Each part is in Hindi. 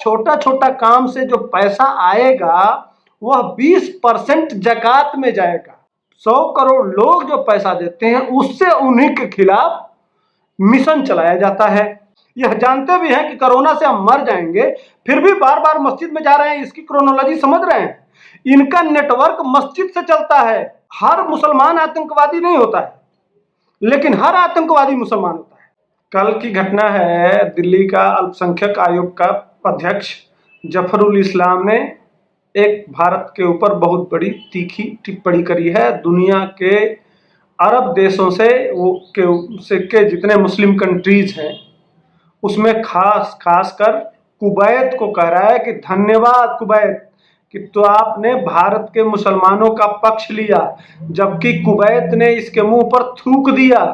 छोटा छोटा काम से जो पैसा आएगा वह 20% ज़कात में जाएगा। 100 करोड़ लोग जो पैसा देते हैं उससे उन्हीं के खिलाफ मिशन चलाया जाता है। यह जानते भी हैं कि कोरोना से हम मर जाएंगे, फिर भी बार बार मस्जिद में जा रहे हैं। इसकी क्रोनोलॉजी समझ रहे हैं? इनका नेटवर्क मस्जिद से चलता है। हर मुसलमान आतंकवादी नहीं होता है, लेकिन हर आतंकवादी मुसलमान होता है। कल की घटना है, दिल्ली का अल्पसंख्यक आयोग का अध्यक्ष जफरुल इस्लाम ने एक भारत के ऊपर बहुत बड़ी तीखी टिप्पणी करी है। दुनिया के अरब देशों से के जितने मुस्लिम कंट्रीज हैं उसमें खासकर कुवैत को कह रहा है कि धन्यवाद कुवैत कि तो आपने भारत के मुसलमानों का पक्ष लिया, जबकि कुवैत ने इसके मुंह पर थूक दिया।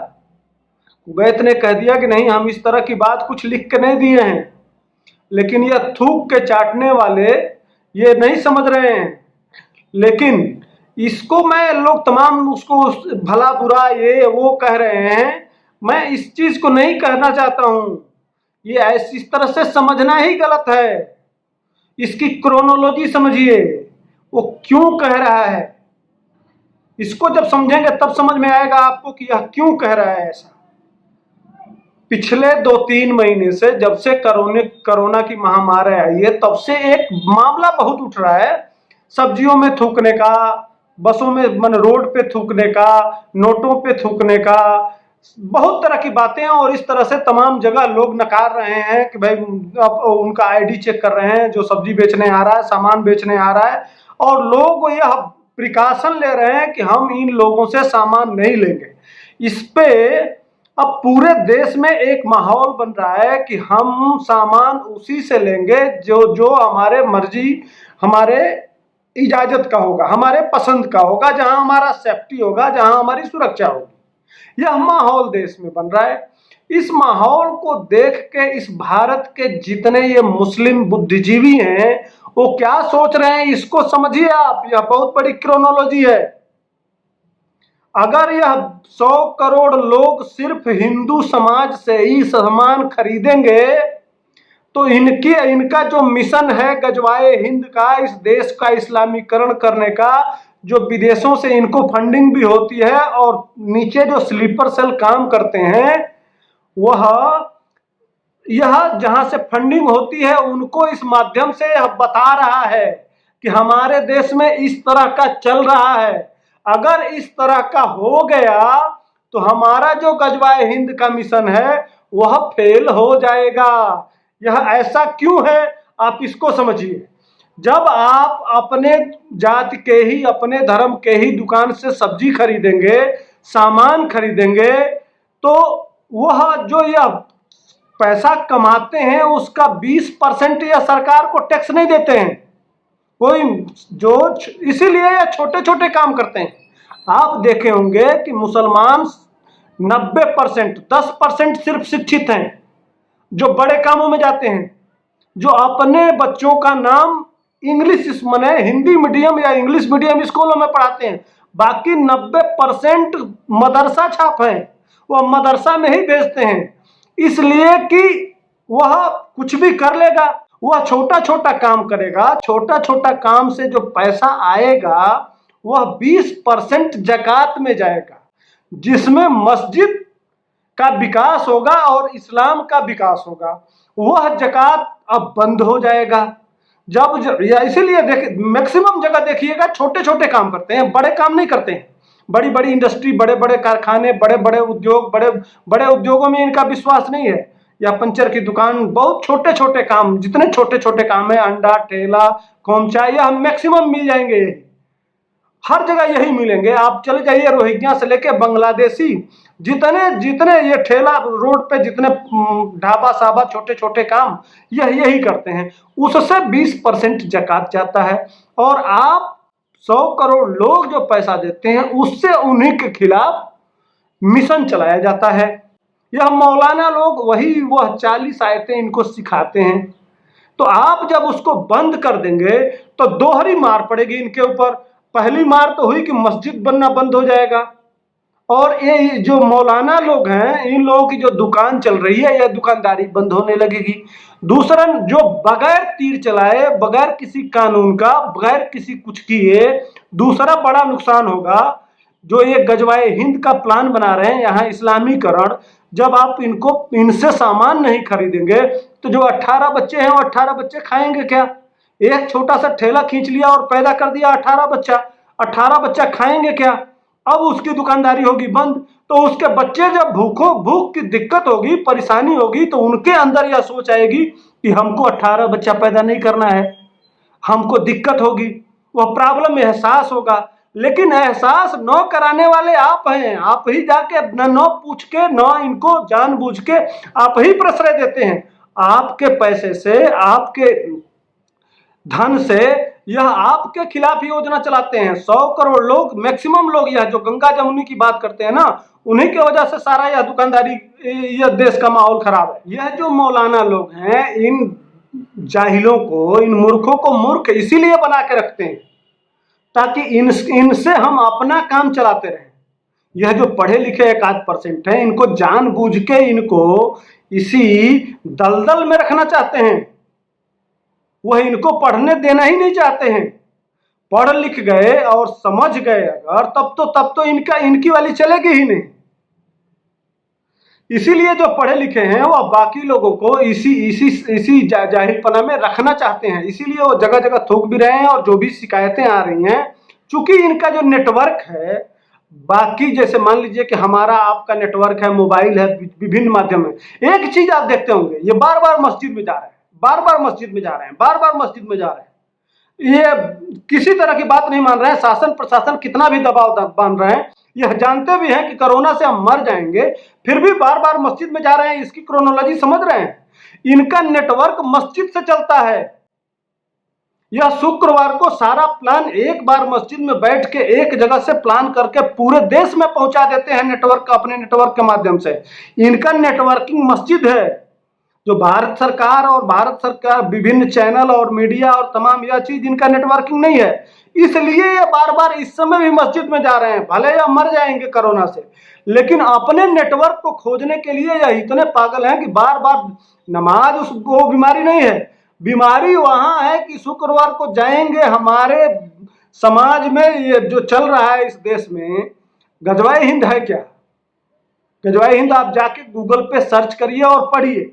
कुवैत ने कह दिया कि नहीं, हम इस तरह की बात कुछ लिख के नहीं दिए हैं, लेकिन यह थूक के चाटने वाले ये नहीं समझ रहे हैं। लेकिन इसको मैं लोग तमाम उसको भला बुरा ये वो कह रहे हैं, मैं इस चीज को नहीं कहना चाहता हूं। ये ऐसी इस तरह से समझना ही गलत है। इसकी क्रोनोलॉजी समझिए, वो क्यों कह रहा है। इसको जब समझेंगे तब समझ में आएगा आपको कि यह क्यों कह रहा है ऐसा। पिछले 2-3 महीने से, जब से कोरोना की महामारी आई है, तब से एक मामला बहुत उठ रहा है। सब्जियों में थूकने का, बसों में रोड पे थूकने का, नोटों पे थूकने का, बहुत तरह की बातें। और इस तरह से तमाम जगह लोग नकार रहे हैं कि भाई उनका आईडी चेक कर रहे हैं जो सब्जी बेचने आ रहा है, सामान बेचने आ रहा है, और लोग यह प्रिकॉशन ले रहे हैं कि हम इन लोगों से सामान नहीं लेंगे। इस पे अब पूरे देश में एक माहौल बन रहा है कि हम सामान उसी से लेंगे जो हमारे मर्जी, हमारे इजाजत का होगा, हमारे पसंद का होगा, जहां हमारा सेफ्टी होगा, जहां हमारी सुरक्षा होगी। यह माहौल देश में बन रहा है। इस माहौल को देख के इस भारत के जितने ये मुस्लिम बुद्धिजीवी हैं वो क्या सोच रहे हैं, इसको समझिए आप। यह बहुत बड़ी क्रोनोलॉजी है। अगर यह 100 करोड़ लोग सिर्फ हिंदू समाज से ही सामान खरीदेंगे तो इनका जो मिशन है गजवाए हिंद का, इस देश का इस्लामीकरण करने का, जो विदेशों से इनको फंडिंग भी होती है और नीचे जो स्लीपर सेल काम करते हैं, वह यह जहां से फंडिंग होती है उनको इस माध्यम से यह बता रहा है कि हमारे देश में इस तरह का चल रहा है। अगर इस तरह का हो गया तो हमारा जो गजवाए हिंद का मिशन है वह फेल हो जाएगा। यह ऐसा क्यों है, आप इसको समझिए। जब आप अपने जाति के ही, अपने धर्म के ही दुकान से सब्जी खरीदेंगे, सामान खरीदेंगे, तो वह जो यह पैसा कमाते हैं उसका 20% या सरकार को टैक्स नहीं देते हैं कोई, जो इसीलिए ये छोटे छोटे काम करते हैं। आप देखे होंगे कि मुसलमान 90%, 10% सिर्फ शिक्षित हैं जो बड़े कामों में जाते हैं, जो अपने बच्चों का नाम इंग्लिश माने हिंदी मीडियम या इंग्लिश मीडियम स्कूलों में पढ़ाते हैं। बाकी 90% मदरसा छाप हैं, वह मदरसा में ही भेजते हैं, इसलिए कि वह कुछ भी कर लेगा, वह छोटा छोटा काम करेगा। छोटा छोटा काम से जो पैसा आएगा वह 20% ज़कात में जाएगा, जिसमें मस्जिद का विकास होगा और इस्लाम का विकास होगा। वह ज़कात अब बंद हो जाएगा। इसीलिए मैक्सिमम जगह देखिएगा छोटे छोटे काम करते हैं, बड़े काम नहीं करते हैं। बड़ी बड़ी इंडस्ट्री, बड़े बड़े कारखाने, बड़े बड़े उद्योग, बड़े बड़े उद्योगों में इनका विश्वास नहीं है। या पंचर की दुकान, बहुत छोटे छोटे काम, जितने छोटे छोटे काम है, अंडा ठेला, खोमचा, यह मैक्सिमम मिल जाएंगे। हर जगह यही मिलेंगे। आप चले जाइए रोहिंग्या से लेके बांग्लादेशी, जितने ये ठेला रोड पे, जितने ढाबा साबा, छोटे छोटे काम यही करते हैं। उससे 20% ज़कात जाता है। और आप 100 करोड़ लोग जो पैसा देते हैं उससे उन्हीं के खिलाफ मिशन चलाया जाता है। यह मौलाना लोग वह 40 आयतें इनको सिखाते हैं। तो आप जब उसको बंद कर देंगे तो दोहरी मार पड़ेगी इनके ऊपर। पहली मार तो हुई कि मस्जिद बनना बंद हो जाएगा और ये जो मौलाना लोग हैं, इन लोगों की जो दुकान चल रही है, यह दुकानदारी बंद होने लगेगी। दूसरा, जो बगैर तीर चलाए, बगैर किसी कानून का, बगैर किसी कुछ किए, दूसरा बड़ा नुकसान होगा। जो ये गजवाए हिंद का प्लान बना रहे हैं यहाँ इस्लामीकरण, जब आप इनसे सामान नहीं खरीदेंगे तो जो 18 बच्चे हैं वो 18 बच्चे खाएंगे क्या? एक छोटा सा ठेला खींच लिया और पैदा कर दिया 18 बच्चा, 18 बच्चा खाएंगे क्या? अब उसकी दुकानदारी होगी बंद, तो उसके बच्चे जब भूख की दिक्कत होगी, परेशानी होगी, तो उनके अंदर यह सोच आएगी कि हमको 18 बच्चा पैदा नहीं करना है, हमको दिक्कत होगी, वह प्रॉब्लम एहसास होगा। लेकिन एहसास न कराने वाले आप हैं। आप ही जाके न पूछ के, न इनको जानबूझ के आप ही प्रश्रय देते हैं। आपके पैसे से, आपके धन से यह आपके खिलाफ योजना चलाते हैं। 100 करोड़ लोग, मैक्सिमम लोग, यह जो गंगा जमुनी की बात करते हैं ना, उन्हीं की वजह से सारा यह दुकानदारी, यह देश का माहौल खराब है। यह जो मौलाना लोग हैं, इन जाहिलों को, इन मूर्खों को मूर्ख इसीलिए बना के रखते हैं ताकि इनसे हम अपना काम चलाते रहें। यह जो पढ़े लिखे 1-8% है, इनको जानबूझ के इनको इसी दलदल में रखना चाहते हैं। वह इनको पढ़ने देना ही नहीं चाहते हैं। पढ़ लिख गए और समझ गए अगर, तब तो इनकी वाली चलेगी ही नहीं। इसीलिए जो पढ़े लिखे हैं वह बाकी लोगों को इसी जाहिलपना में रखना चाहते हैं। इसीलिए वो जगह जगह थूक भी रहे हैं। और जो भी शिकायतें आ रही हैं, चूंकि इनका जो नेटवर्क है, बाकी जैसे मान लीजिए कि हमारा आपका नेटवर्क है, मोबाइल है, विभिन्न माध्यम है। एक चीज आप देखते होंगे, ये बार बार मस्जिद में जा रहे हैं, बार बार मस्जिद में जा रहे हैं, बार बार मस्जिद में जा रहे हैं। ये किसी तरह की बात नहीं मान रहे हैं। शासन प्रशासन कितना भी दबाव बांध रहे हैं, यह जानते भी हैं कि कोरोना से हम मर जाएंगे, फिर भी बार बार मस्जिद में जा रहे हैं। इसकी क्रोनोलॉजी समझ रहे हैं? इनका नेटवर्क मस्जिद से चलता है। यह शुक्रवार को सारा प्लान एक बार मस्जिद में बैठ के एक जगह से प्लान करके पूरे देश में पहुंचा देते हैं नेटवर्क, अपने नेटवर्क के माध्यम से। इनका नेटवर्किंग मस्जिद है। जो भारत सरकार विभिन्न चैनल और मीडिया और तमाम यह चीज, इनका नेटवर्किंग नहीं है। इसलिए ये बार बार इस समय भी मस्जिद में जा रहे हैं, भले या मर जाएंगे कोरोना से, लेकिन अपने नेटवर्क को खोजने के लिए यह इतने पागल हैं कि बार बार नमाज, उसको बीमारी नहीं है। बीमारी वहां है कि शुक्रवार को जाएंगे। हमारे समाज में ये जो चल रहा है इस देश में, गजवाए हिंद है क्या? गजवाए हिंद आप जाके गूगल पे सर्च करिए और पढ़िए,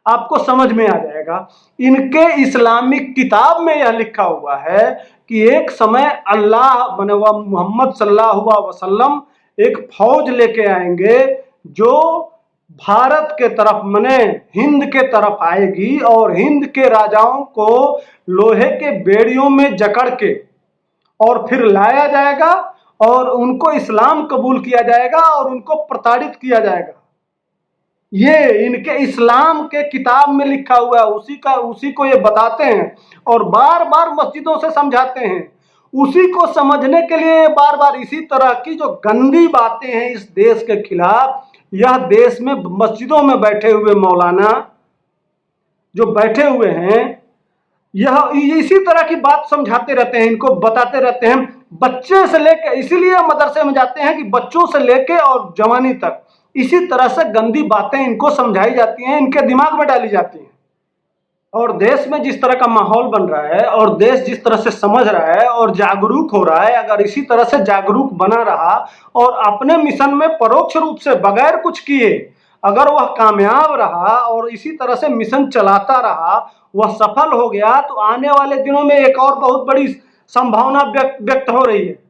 आपको समझ में आ जाएगा। इनके इस्लामिक किताब में यह लिखा हुआ है कि एक समय अल्लाह बने मोहम्मद सल्लल्लाहु अलैहि वसल्लम एक फौज लेके आएंगे जो भारत के तरफ, मने हिंद के तरफ आएगी, और हिंद के राजाओं को लोहे के बेड़ियों में जकड़ के और फिर लाया जाएगा और उनको इस्लाम कबूल किया जाएगा और उनको प्रताड़ित किया जाएगा। ये इनके इस्लाम के किताब में लिखा हुआ है। उसी को ये बताते हैं और बार बार मस्जिदों से समझाते हैं। उसी को समझने के लिए बार बार इसी तरह की जो गंदी बातें हैं इस देश के खिलाफ, यह देश में मस्जिदों में बैठे हुए मौलाना जो बैठे हुए हैं, यह इसी तरह की बात समझाते रहते हैं, इनको बताते रहते हैं। बच्चे से लेके, इसीलिए मदरसे में जाते हैं कि बच्चों से लेके और जवानी तक इसी तरह से गंदी बातें इनको समझाई जाती हैं, इनके दिमाग में डाली जाती हैं। और देश में जिस तरह का माहौल बन रहा है और देश जिस तरह से समझ रहा है और जागरूक हो रहा है, अगर इसी तरह से जागरूक बना रहा और अपने मिशन में परोक्ष रूप से बगैर कुछ किए अगर वह कामयाब रहा और इसी तरह से मिशन चलाता रहा, वह सफल हो गया, तो आने वाले दिनों में एक और बहुत बड़ी संभावना व्यक्त हो रही है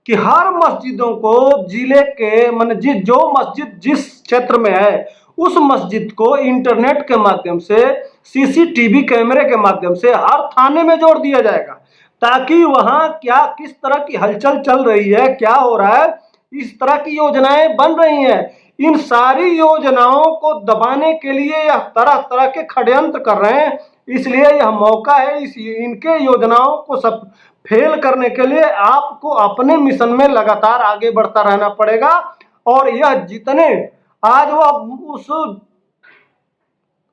कि हर मस्जिदों को, जिले के जो मस्जिद जिस क्षेत्र में है, उस मस्जिद को इंटरनेट के माध्यम से, सीसीटीवी कैमरे के माध्यम से हर थाने में जोड़ दिया जाएगा, ताकि वहां क्या किस तरह की हलचल चल रही है, क्या हो रहा है, इस तरह की योजनाएं बन रही हैं। इन सारी योजनाओं को दबाने के लिए यह तरह तरह के षड्यंत्र कर रहे हैं। इसलिए यह मौका है, इनके योजनाओं को सब फेल करने के लिए आपको अपने मिशन में लगातार आगे बढ़ता रहना पड़ेगा। और यह जितने आज वह उस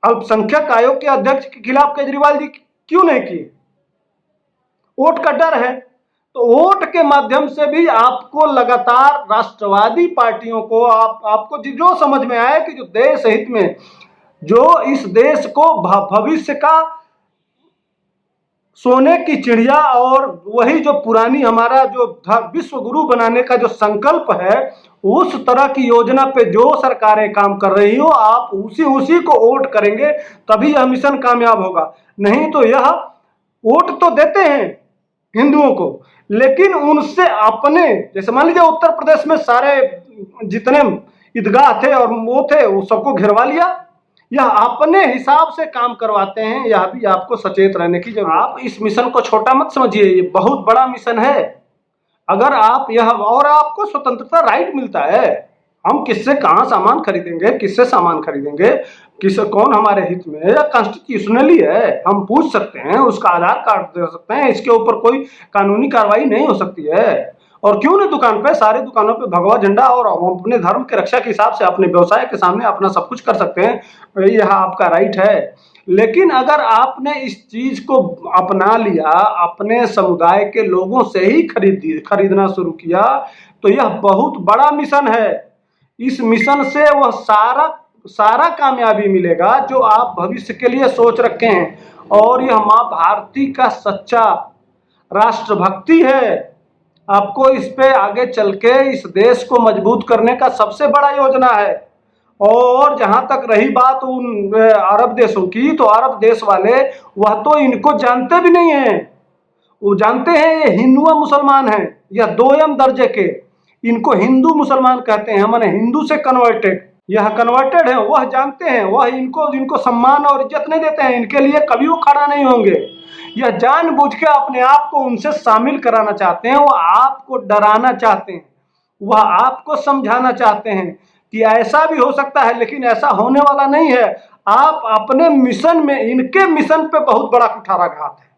अल्पसंख्यक आयोग के अध्यक्ष के खिलाफ केजरीवाल जी क्यों नहीं किए? वोट का डर है। तो वोट के माध्यम से भी आपको लगातार राष्ट्रवादी पार्टियों को आपको जो समझ में आए कि जो देश हित में, जो इस देश को भविष्य का सोने की चिड़िया और वही जो पुरानी हमारा जो विश्व गुरु बनाने का जो संकल्प है, उस तरह की योजना पे जो सरकारें काम कर रही हो, आप उसी को वोट करेंगे तभी यह मिशन कामयाब होगा। नहीं तो यह वोट तो देते हैं हिंदुओं को, लेकिन उनसे अपने, जैसे मान लीजिए उत्तर प्रदेश में सारे जितने ईदगाह थे और वो थे, वो सबको घेरवा लिया। यह अपने हिसाब से काम करवाते हैं, यह भी आपको सचेत रहने की जरूरत। आप इस मिशन को छोटा मत समझिए, ये बहुत बड़ा मिशन है। अगर आप यह, और आपको स्वतंत्रता राइट मिलता है, हम किससे कहाँ सामान खरीदेंगे, किससे सामान खरीदेंगे, कौन हमारे हित में है, कॉन्स्टिट्यूशनली है, हम पूछ सकते हैं, उसका आधार कार्ड दे सकते हैं, इसके ऊपर कोई कानूनी कार्रवाई नहीं हो सकती है। और क्यों नहीं दुकान पे, सारी दुकानों पे भगवा झंडा, और हम अपने धर्म के रक्षा के हिसाब से अपने व्यवसाय के सामने अपना सब कुछ कर सकते हैं, यह आपका राइट है। लेकिन अगर आपने इस चीज को अपना लिया, अपने समुदाय के लोगों से ही खरीदना शुरू किया, तो यह बहुत बड़ा मिशन है। इस मिशन से वह सारा कामयाबी मिलेगा जो आप भविष्य के लिए सोच रखे हैं। और यह माँ भारती का सच्चा राष्ट्रभक्ति है। आपको इस पे आगे चल के इस देश को मजबूत करने का सबसे बड़ा योजना है। और जहां तक रही बात उन अरब देशों की, तो अरब देश वाले वह तो इनको जानते भी नहीं है। वो जानते हैं ये हिंदू मुसलमान हैं, या दोयम दर्जे के, इनको हिंदू मुसलमान कहते हैं, माने हिंदू से कन्वर्टेड। यह कन्वर्टेड है, वह जानते हैं, वह इनको सम्मान और इज्जत नहीं देते हैं, इनके लिए कभी वो खड़ा नहीं होंगे। यह जानबूझ के अपने आप को उनसे शामिल कराना चाहते हैं, वह आपको डराना चाहते हैं, वह आपको समझाना चाहते हैं कि ऐसा भी हो सकता है, लेकिन ऐसा होने वाला नहीं है। आप अपने मिशन में, इनके मिशन पे बहुत बड़ा कुठाराघात है।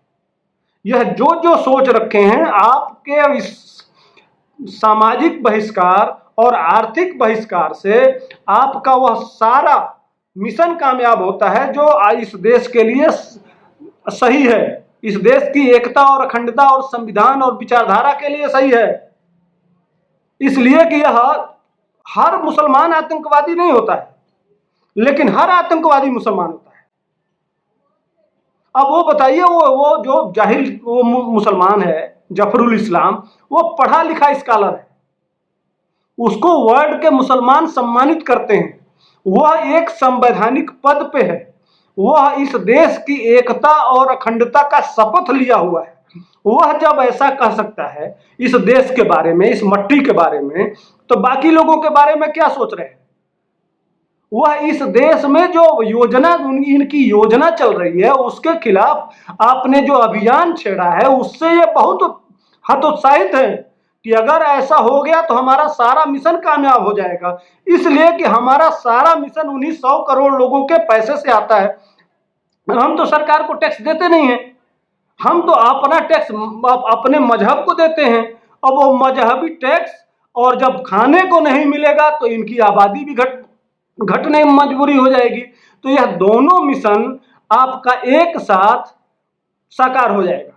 यह जो सोच रखे हैं, आपके इस सामाजिक बहिष्कार और आर्थिक बहिष्कार से आपका वह सारा मिशन कामयाब होता है जो इस देश के लिए सही है, इस देश की एकता और अखंडता और संविधान और विचारधारा के लिए सही है। इसलिए कि यह हर मुसलमान आतंकवादी नहीं होता है, लेकिन हर आतंकवादी मुसलमान होता है। अब वो बताइए, वो जो जाहिल वो मुसलमान है जफरुल इस्लाम, वो पढ़ा लिखा स्कॉलर है, उसको वर्ल्ड के मुसलमान सम्मानित करते हैं, वह एक संवैधानिक पद पे है, वह इस देश की एकता और अखंडता का शपथ लिया हुआ है। वह जब ऐसा कह सकता है इस देश के बारे में, इस मट्टी के बारे में, तो बाकी लोगों के बारे में क्या सोच रहे हैं? वह इस देश में जो योजना, इनकी योजना चल रही है, उसके खिलाफ आपने जो अभियान छेड़ा है, उससे ये बहुत हतोत्साहित है कि अगर ऐसा हो गया तो हमारा सारा मिशन कामयाब हो जाएगा। इसलिए कि हमारा सारा मिशन उन्हीं 100 करोड़ लोगों के पैसे से आता है। हम तो सरकार को टैक्स देते नहीं हैं, हम तो अपना टैक्स अपने मजहब को देते हैं। अब वो मजहबी टैक्स, और जब खाने को नहीं मिलेगा तो इनकी आबादी भी घटने में मजबूरी हो जाएगी। तो यह दोनों मिशन आपका एक साथ साकार हो जाएगा।